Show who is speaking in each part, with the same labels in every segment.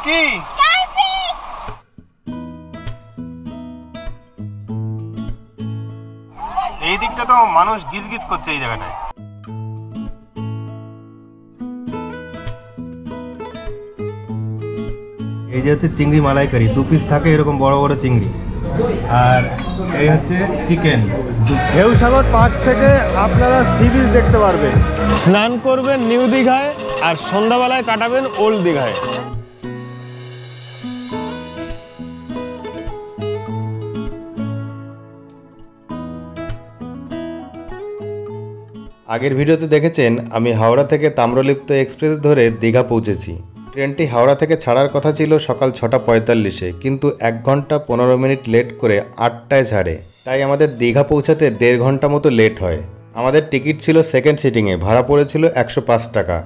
Speaker 1: কি? এই দিকটা তো মানুষ গিজগিজ করছে এই জায়গাটায়। এই যে হচ্ছে চিংড়ি মালাইকারি, 2 পিস থাকে এরকম বড় বড় চিংড়ি। আর এই হচ্ছে চিকেন। ঢেউসাগর পার্ক থেকে আপনারা সি বিচ দেখতে পারবেন। স্নান করবেন নিউ দীঘায় আর সন্ধ্যাবেলায় কাটাবেন ওল্ড দীঘায়।
Speaker 2: আগের ভিডিওতে দেখেছেন আমি হাওড়া থেকে তাম্রলিপ্ত এক্সপ্রেস ধরে দীঘা পৌঁছেছি। ট্রেনটি হাওড়া থেকে ছাড়ার কথা ছিল সকাল 6:45-এ, কিন্তু 1 ঘন্টা 15 মিনিট লেট করে 8টায় ছাড়ে। তাই আমাদের দীঘা পৌঁছাতে 1.5 ঘন্টা মতো লেট হয়। আমাদের টিকিট ছিল সেকেন্ড সিটিংয়ে, ভাড়া পড়েছিল 105 টাকা।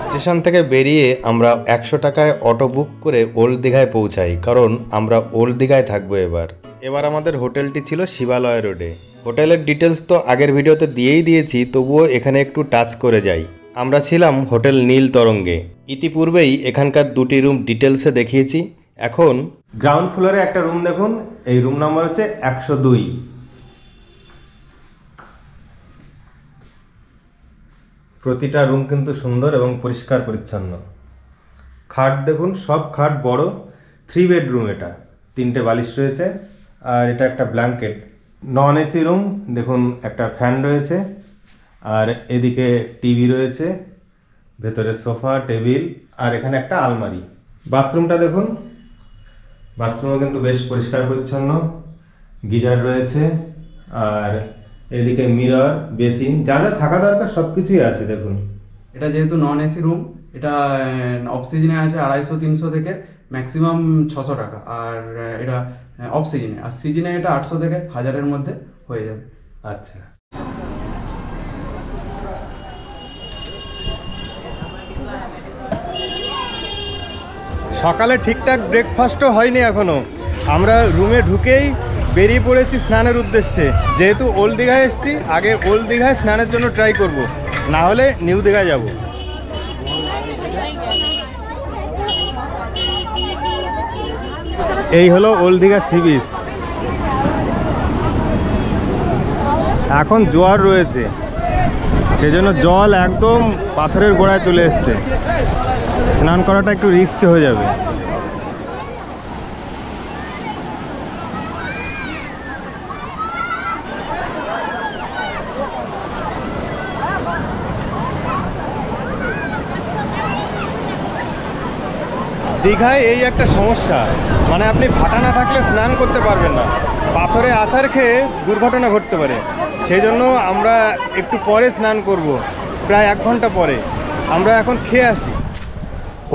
Speaker 2: স্টেশন থেকে বেরিয়ে আমরা 100 টাকায় অটো বুক করে ওল্ড দীঘায় পৌঁছাই, কারণ আমরা ওল্ড দীঘায় থাকবো। এবার আমাদের হোটেলটি ছিল শিবালয় রোডে। হোটেলের ডিটেলস তো আগের ভিডিওতে দিয়েছি, তবুও এখানে একটু টাচ করে যাই। আমরা ছিলাম হোটেল নীল তরঙ্গে। ইতিপূর্বেই এখানকার 2টি রুম ডিটেলসে দেখিয়েছি। এখন
Speaker 1: গ্রাউন্ড ফ্লোরে একটা রুম দেখুন, এই রুম নাম্বার হচ্ছে 102। প্রতিটা রুম কিন্তু সুন্দর এবং পরিষ্কার পরিচ্ছন্ন। খাট দেখুন, সব খাট বড়। 3 বেডরুম, এটা 3টে বালিশ রয়েছে আর এটা একটা ব্ল্যাঙ্কেট। নন এসি রুম দেখুন, একটা ফ্যান রয়েছে আর এদিকে টিভি রয়েছে, ভেতরে সোফা টেবিল আর এখানে একটা আলমারি। বাথরুমটা দেখুন, বাথরুমও কিন্তু বেশ পরিষ্কার পরিচ্ছন্ন, গিজার রয়েছে আর এদিকে মিরর, বেসিন, যা যা থাকা দরকার সব কিছুই আছে দেখুন।
Speaker 3: এটা যেহেতু নন এসি রুম, এটা অফ সিজনে আছে 250-300 থেকে ম্যাক্সিমাম 600 টাকা, আর এটা অফ সিজনে। আর সিজনে এটা 800 থেকে 1000-এর মধ্যে হয়ে যাবে।
Speaker 1: আচ্ছা, সকালে ঠিকঠাক ব্রেকফাস্টও হয়নি এখনো। আমরা রুমে ঢুকেই বেরিয়ে পড়েছি স্নানের উদ্দেশ্যে। যেহেতু ওল্ড দীঘায় এসেছি, আগে ওল্ড দীঘায় স্নানের জন্য ট্রাই করব, না হলে নিউ দীঘায় যাব। এই হলো ওল্ড দীঘা সি বিচ। এখন জোয়ার রয়েছে, সেজন্য জল একদম পাথরের গোড়ায় চলে এসছে। স্নান করাটা একটু রিস্কি হয়ে যাবে। দীঘায় এই একটা সমস্যা, মানে আপনি ভাটা না থাকলে স্নান করতে পারবেন না। পাথরে আছাড় খেয়ে দুর্ঘটনা ঘটতে পারে। সেই জন্য আমরা একটু পরে স্নান করব, প্রায় 1 ঘন্টা পরে। আমরা এখন খেয়ে আসি।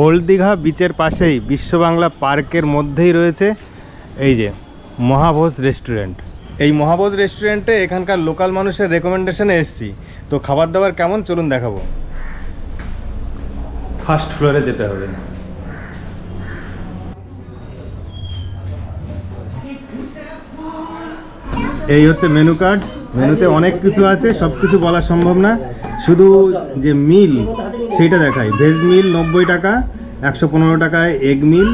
Speaker 1: ওল্ড দীঘা বিচের পাশেই বিশ্ব বাংলা পার্কের মধ্যেই রয়েছে এই যে মহাভোজ রেস্টুরেন্ট। এই মহাভোজ রেস্টুরেন্টে এখানকার লোকাল মানুষের রেকমেন্ডেশনে এসেছি। তো খাবার দাবার কেমন চলুন দেখাবো। ফার্স্ট ফ্লোরে যেতে হবে। এই হচ্ছে মেনু কার্ড। মেনুতে অনেক কিছু আছে, সব কিছু বলা সম্ভব না। শুধু যে মিল সেইটা দেখাই। ভেজ মিল 90 টাকা, 115 টাকায় এগ মিল।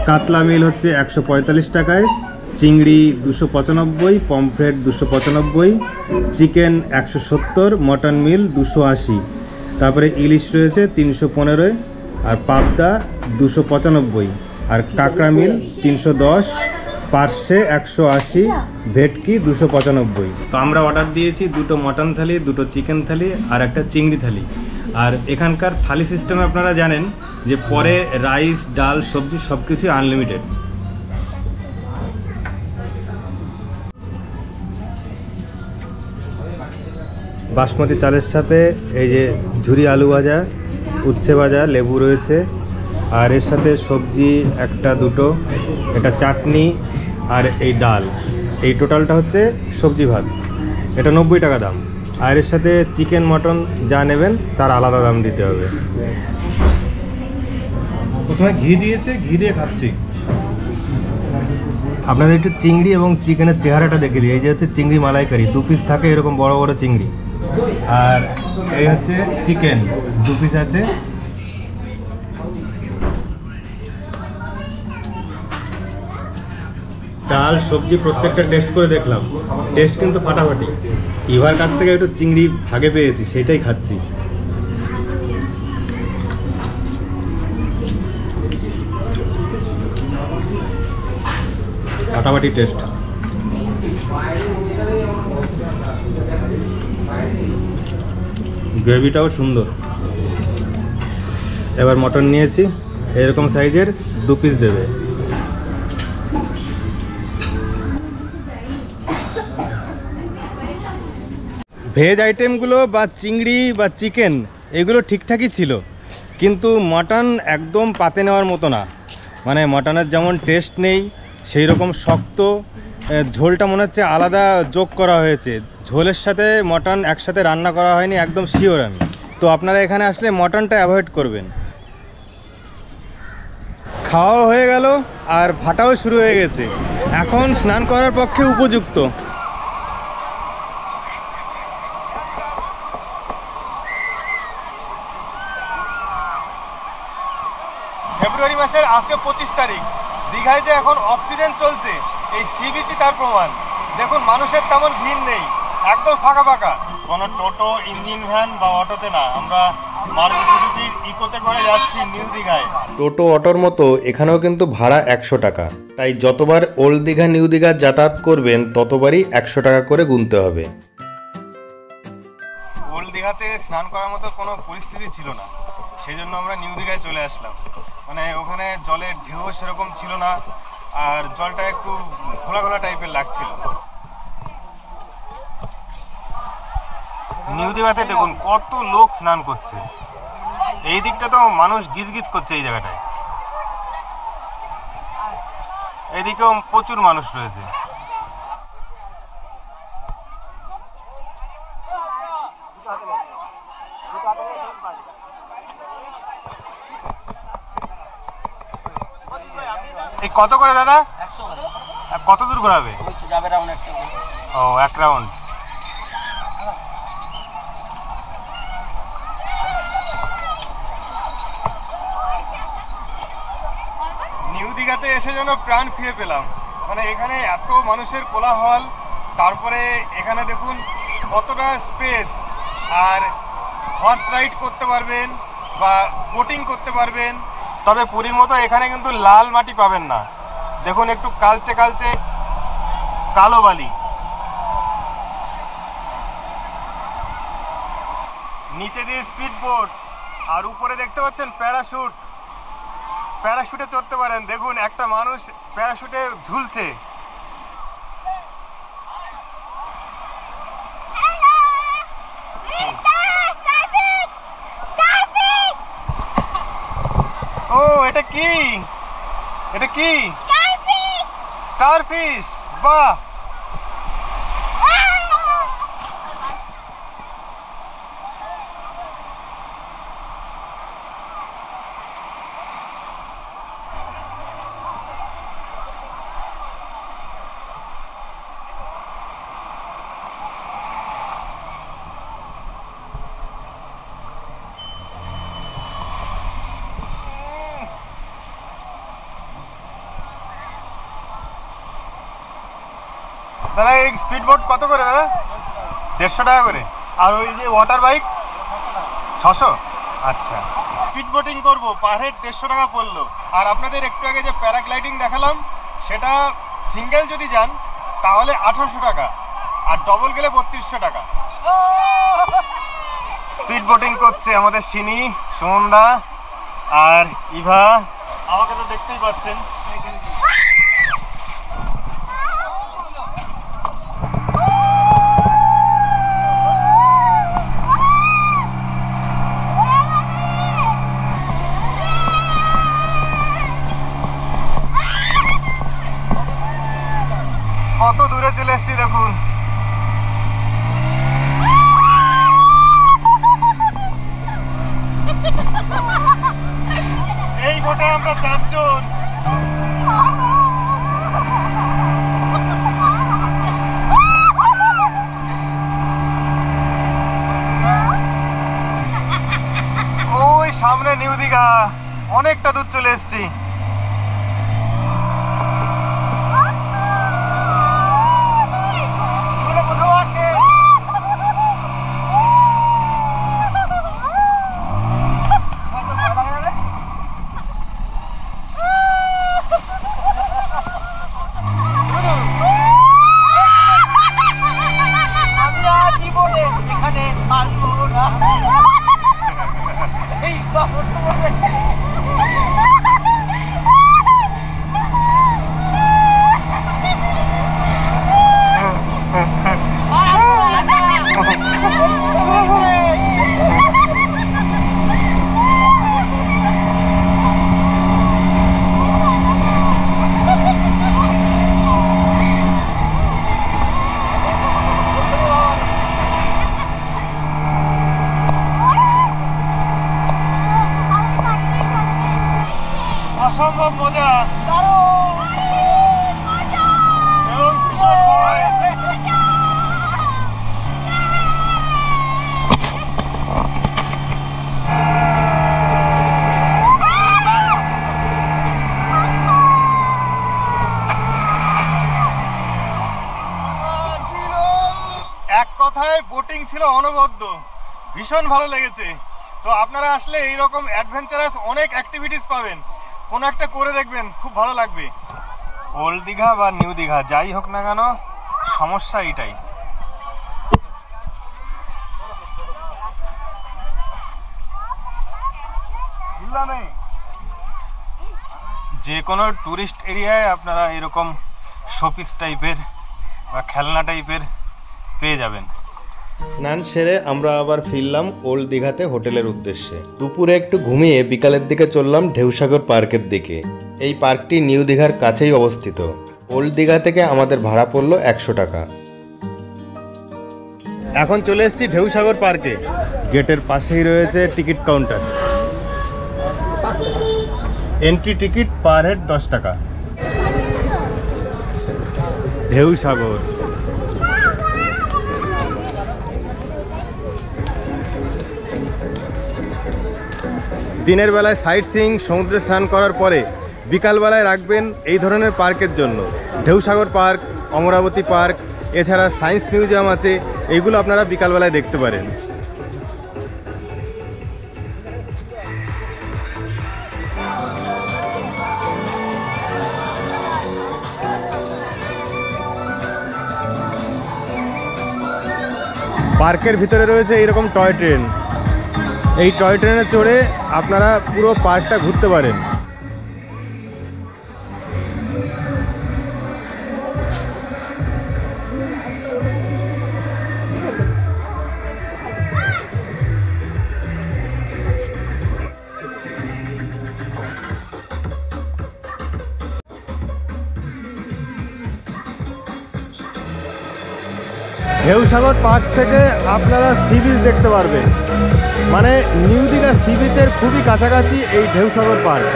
Speaker 1: কাতলা মিল হচ্ছে 145 টাকায়, চিংড়ি 295, পমফ্রেট 295, চিকেন 170, মটন মিল 280। তারপরে ইলিশ রয়েছে 315, আর পাবদা 295, আর কাঁকড়া মিল 310, পার্শে 180, ভেটকি 295। তো আমরা অর্ডার দিয়েছি 2টো মটন থালি, 2টো চিকেন থালি আর একটা চিংড়ি থালি। আর এখানকার থালি সিস্টেমে আপনারা জানেন যে পরে রাইস, ডাল, সবজি সব কিছু আনলিমিটেড। বাসমতি চালের সাথে এই যে ঝুরি আলু ভাজা, উচ্ছে ভাজা, লেবু রয়েছে, আর এর সাথে সবজি 1-2টো, এটা চাটনি আর এই ডাল। এই টোটালটা হচ্ছে সবজি ভাত। এটা 90 টাকা দাম। আর এর সাথে চিকেন, মটন যা নেবেন তার আলাদা দাম দিতে হবে। প্রথমে ঘি দিয়েছে, ঘি দিয়ে খাচ্ছি। আপনাদের একটু চিংড়ি এবং চিকেনের চেহারাটা দেখে দিই। এই যে হচ্ছে চিংড়ি মালাইকারি, 2 পিস থাকে এরকম বড় বড় চিংড়ি। আর এই হচ্ছে চিকেন 2 পিস আছে। ডাল সবজি প্রত্যেকটা টেস্ট করে দেখলাম, টেস্ট কিন্তু ফাটাফাটি। ইভার কাছ থেকে একটু চিংড়ি ভাগে পেয়েছি, সেটাই খাচ্ছি। ফাটাফাটি টেস্ট। গ্রেভিটাও সুন্দর। এবার মটন নিয়েছি, এরকম সাইজের 2 পিস দেবে। ভেজ আইটেমগুলো বা চিংড়ি বা চিকেন এগুলো ঠিকঠাকই ছিল, কিন্তু মটন একদম পাতে নেওয়ার মতো না। মানে মটনের যেমন টেস্ট নেই, সেই রকম শক্ত, ঝোলটা মনে হচ্ছে আলাদা যোগ করা হয়েছে। ঝোলের সাথে মটন একসাথে রান্না করা হয়নি, একদম শিওর আমি। তো আপনারা এখানে আসলে মটনটা অ্যাভয়েড করবেন। খাওয়াও হয়ে গেল আর ভাটাও শুরু হয়ে গেছে, এখন স্নান করার পক্ষে উপযুক্ত। ফেব্রুয়ারি মাসের আজকে 25 তারিখ। দীঘায় যে এখন অক্সিজেন চলছে, এই সি বিচই তার প্রমাণ। দেখুন মানুষের তেমন ভিড় নেই, একদম ফাঁকা ফাঁকা। কোনো টোটো, ইঞ্জিন ভ্যান বা অটোতে না, আমরা মারুতি সুজুকির ইকোতে করে যাচ্ছি নিউ দীঘায়।
Speaker 2: টোটো অটোর মতো এখানেও কিন্তু ভাড়া 100 টাকা। তাই যতবার ওল্ড দীঘা নিউ দীঘা যাতায়াত করবেন ততবারই 100 টাকা করে গুনতে হবে।
Speaker 1: ওল্ড দীঘাতে স্নান করার মতো কোনো পরিস্থিতি ছিল না, সেই জন্য আমরা নিউ দীঘায় চলে আসলাম। মানে ওখানে জলের ঢেউ সেরকম ছিল না, আর জলটা একটু ঘোলা ঘোলা টাইপের লাগছিল। নিউ দীঘাতে দেখুন কত লোক স্নান করছে। এই দিকটা তো মানুষ গিজ গিজ করছে এই জায়গাটায়, এদিকেও প্রচুর মানুষ রয়েছে। এই কত করে দাদা?
Speaker 4: 100 করে।
Speaker 1: কত দূর ঘোরাবে?
Speaker 4: যাবে রাউন্ড 100 করে।
Speaker 1: ও, 1 রাউন্ড। নিউ দীঘাতে এসে যেন প্রাণ ফিরে পেলাম। মানে এখানে এত মানুষের কোলাহল, তারপরে এখানে দেখুন কতটা স্পেস, আর হর্স রাইড করতে পারবেন বা বোটিং করতে পারবেন। তবে পুরীর মতো এখানে কিন্তু লাল মাটি পাবেন না, দেখুন একটু কালচে কালচে কালো বালি। নিচে দিয়ে স্পিড বোট, আর উপরে দেখতে পাচ্ছেন প্যারাশুট। প্যারাশুটে চড়তে পারেন, দেখুন একটা মানুষ প্যারাশুটে ঝুলছে। ও, এটা কি? এটা কি? স্টারফিশ। বাহ, দাদা এই স্পিড বোট কত করে দাদা? 150 টাকা করে। আর ওই যে ওয়াটার বাইক 600। আচ্ছা, স্পিড বোটিং করবো, পার হেড 150 টাকা পড়লো। আর আপনাদের একটু আগে যে প্যারাগ্লাইডিং দেখালাম, সেটা সিঙ্গেল যদি যান তাহলে 1800 টাকা, আর ডবল গেলে 3200 টাকা। স্পিড বোটিং করছে আমাদের সিনি, সুমনদা আর ইভা। আমাকে তো দেখতেই পাচ্ছেন। কত দূরে চলে এসেছি দেখুন। এই বোটে আমরা 4 জন। রাইডিং ছিল অনবদ্য, ভীষণ ভালো লেগেছে। তো আপনারা আসলে এইরকম অ্যাডভেঞ্চারাস অনেক অ্যাক্টিভিটিস পাবেন, কোনো একটা করে দেখবেন, খুব ভালো লাগবে। ওল্ড দীঘা বা নিউ দীঘা যাই হোক না কেন, সমস্যা এটাই। যে কোনো ট্যুরিস্ট এরিয়ায় আপনারা এরকম শোপিস টাইপের বা খেলনা টাইপের পেয়ে যাবেন।
Speaker 2: স্নান সেরে আমরা আবার ফিরলাম ওল্ড দীঘাতে হোটেলের উদ্দেশ্যে। দুপুরে একটু ঘুমিয়ে বিকালের দিকে চললাম ঢেউসাগর পার্কের দিকে। এই পার্কটি নিউ দীঘার কাছেই অবস্থিত। ওল্ড দীঘা থেকে আমাদের ভাড়া পড়লো 100 টাকা।
Speaker 1: এখন চলে এসেছি ঢেউসাগর পার্কে। গেটের পাশেই রয়েছে ticket counter. Entry ticket per head 10 টাকা। ঢেউসাগর দিনের বেলায় সাইট সিইং, সমুদ্রে স্নান করার পরে বিকালবেলায় রাখবেন এই ধরনের পার্কের জন্য। ঢেউসাগর পার্ক, অমরাবতী পার্ক, এছাড়া সায়েন্স মিউজিয়াম আছে, এইগুলো আপনারা বিকালবেলায় দেখতে পারেন। পার্কের ভিতরে রয়েছে এইরকম টয় ট্রেন। এই টয় ট্রেনে চড়ে আপনারা পুরো পার্কটা ঘুরতে পারেন। ঢেউসাগর পার্ক থেকে আপনারা সি বিচ দেখতে পারবেন। মানে নিউ দীঘা সি বিচের খুবই কাছাকাছি এই ঢেউসাগর পার্ক।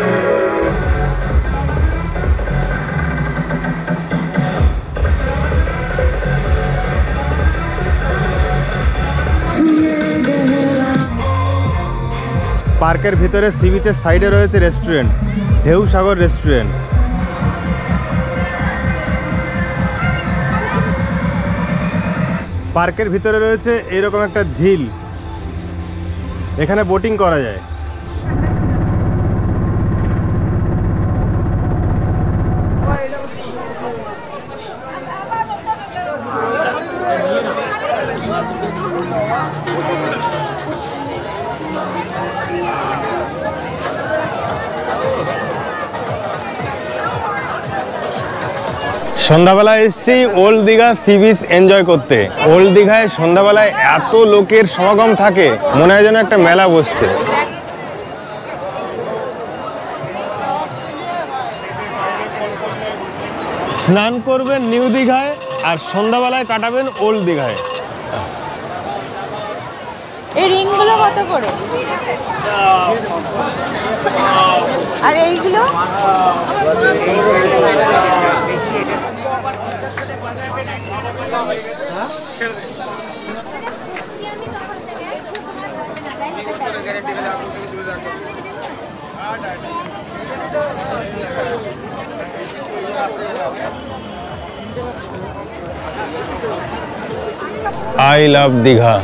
Speaker 1: পার্কের ভিতরে সি বিচের সাইডে রয়েছে রেস্টুরেন্ট, ঢেউসাগর রেস্টুরেন্ট। পার্কের ভিতরে রয়েছে এরকম একটা ঝিল, এখানে বোটিং করা যায়। সন্ধ্যাবেলায় এসেছি old Digha sea beach enjoy করতে। ওল্ড দীঘায় সন্ধ্যাবেলায় এত লোকের সমাগম থাকে, মনে হয় যেন একটা মেলা বসছে। স্নান করবেন নিউ দীঘায় আর সন্ধ্যাবেলায় কাটাবেন ওল্ড দীঘায়।
Speaker 4: এই রিংগুলো কত করে? আর এইগুলো?
Speaker 1: I love Digha.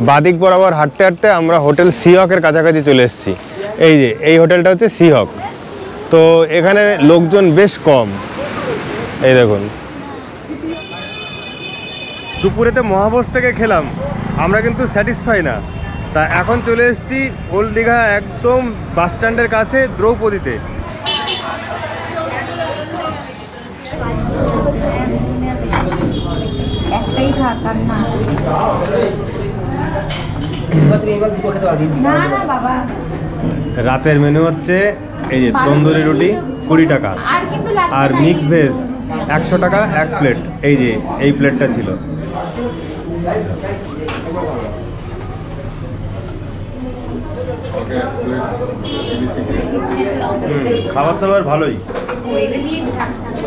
Speaker 1: বাদিক বরাবর হাঁটতে হাঁটতে আমরা হোটেল সিহকের কাছাকাছি চলে এসেছি। এই যে এই হোটেলটা হচ্ছে সিহক। তো এখানে লোকজন বেশ কম, এই দেখুন। দুপুরেতে মহাভোজ থেকে খেলাম, আমরা কিন্তু স্যাটিসফাই না। তা এখন চলে এসেছি ওল্ড দীঘা একদম বাস স্ট্যান্ডের কাছে দ্রৌপদীতে।
Speaker 4: একটাই থাকার না। না না বাবা।
Speaker 1: রাতের মেনু হচ্ছে এই যে তন্দুরি রুটি 20 টাকা, আর মিক্স ভেজ 100 টাকা এক প্লেট। এই যে এই প্লেটটা ছিল। খাবার দাবার ভালোই।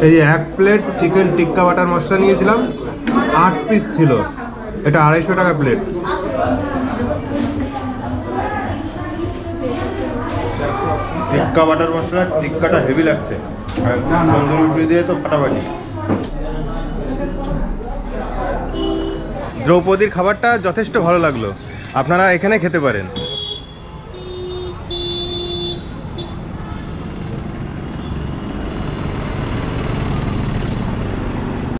Speaker 1: এই যে 1 প্লেট চিকেন টিক্কা বাটার মশলা নিয়েছিলাম, 8 পিস ছিল, এটা 250 টাকা প্লেট। টিক্কা বাটার মশলা, টিক্কাটা হেভি লাগছে, তন্দুরি রুটি দিয়ে তো ফাটাফাটি। দ্রৌপদীর খাবারটা যথেষ্ট ভালো লাগলো, আপনারা এখানে খেতে পারেন।